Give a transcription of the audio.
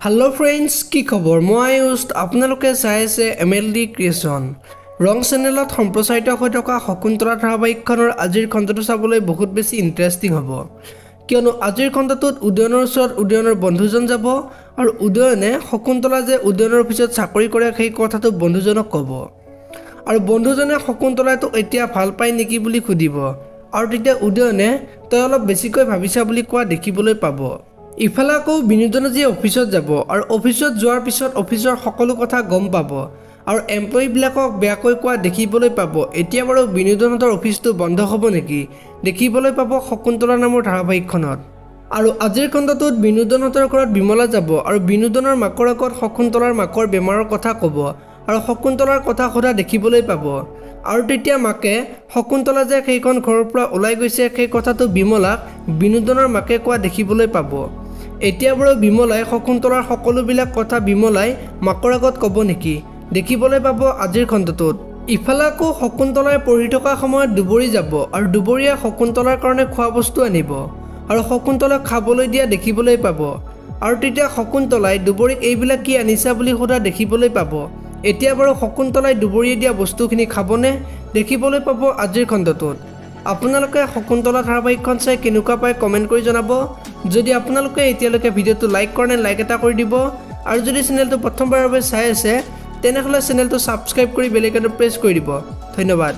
Hello friends की खबर मैं आयुष आपनालोके चाই আছে MLD ক্ৰিয়েচন ৰং চেনেলত সম্প্ৰচাৰিত হৈ থকা শকুন্তলা ধাৰাবাহিকখনৰ আজিৰ খণ্ডটো চাবলৈ বহুত বেছি ইন্টাৰেষ্টিং হ'ব কিয়নো আজিৰ খণ্ডটোত উদয়নৰ ওচৰত উদয়নৰ বন্ধুজন যাব আৰু উদয়নে শকুন্তলা যে উদয়নৰ অফিচত চাকৰি কৰে সেই কথাটো বন্ধুজনক ক'ব আৰু বন্ধুজনে শকুন্তলাটো এতিয়া ভাল পায় নেকি বুলি খুদিব আৰু তেতিয়া উদয়নে তই অলপ বেছিকৈ ভাবিছা বুলি কোৱা দেখিবলৈ পাব ইফালে আকৌ বিনোদনে যে অফিচত যাব আৰু অফিচত যোৱাৰ পিছত অফিচৰ সকলো কথা গম পাব আৰু এমপ্লয়ি বিলাকক বেয়াকৈ কোৱা দেখিবলৈ পাব এতিয়া বাৰু বিনোদনৰ অফিচটো বন্ধ হ'ব নেকি দেখিবলৈ পাব শকুন্তলা নামৰ ধাৰাবাহিকখনত আৰু আজিৰ খণ্ডটোত বিনোদনৰ ঘৰত বিমলা যাব আৰু বিনোদনৰ মাকৰ আগত শকুন্তলাৰ মাকৰ বেমাৰৰ কথা ক'ব আৰু শকুন্তলাৰ কথা সোধা দেখিবলৈ পাব আৰু তেতিয়া মাকে শকুন্তলা যে সেইখন ঘৰৰ পৰা ওলাই গৈছে সেই কথাটো বিমলাক বিনোদনৰ মাকে কোৱা দেখিবলৈ পাব এতিয়া বাৰু বিমলাই শকুন্তলাৰ সকলোবিলাক কথা বিমলাই মাকৰ আগত ক'ব নেকি দেখিবলৈ পাব আজিৰ খণ্ডটোত ইফালে আকৌ শকুন্তলাই পঢ়ি থকা সময়ত দুবৰি যাব আৰু দুবৰিয়া শকুন্তলাৰ কাৰণে খোৱা বস্তু আনিব আৰু শকুন্তলাক খাবলৈ দিয়া দেখিবলৈ পাব আৰু তেতিয়া শকুন্তলাই দুবৰিক এইবিলাক কি আনিছা বুলি সোধা দেখিবলৈ পাব এতিয়া বাৰু শকুন্তলাই দুবৰিয়ে দিয়া বস্তুখিনি খাবনে দেখিবলৈ পাব আজিৰ খণ্ডটোত আপোনালোকে শকুন্তলা ধাৰাবাহিকখন চাই কেনেকুৱা পায় কমেন্ট কৰি জনাব যদি আপোনালোকে এতিয়ালৈকে ভিডিওটো লাইক কৰা নাই লাইক এটা কৰি দিব আৰু যদি চেনেলটো প্ৰথমবাৰৰ বাবে চাই আছে তেনেহলে চেনেলটো সাবস্ক্ৰাইব কৰি বেল আইকনটো প্ৰেছ কৰি দিব ধন্যবাদ।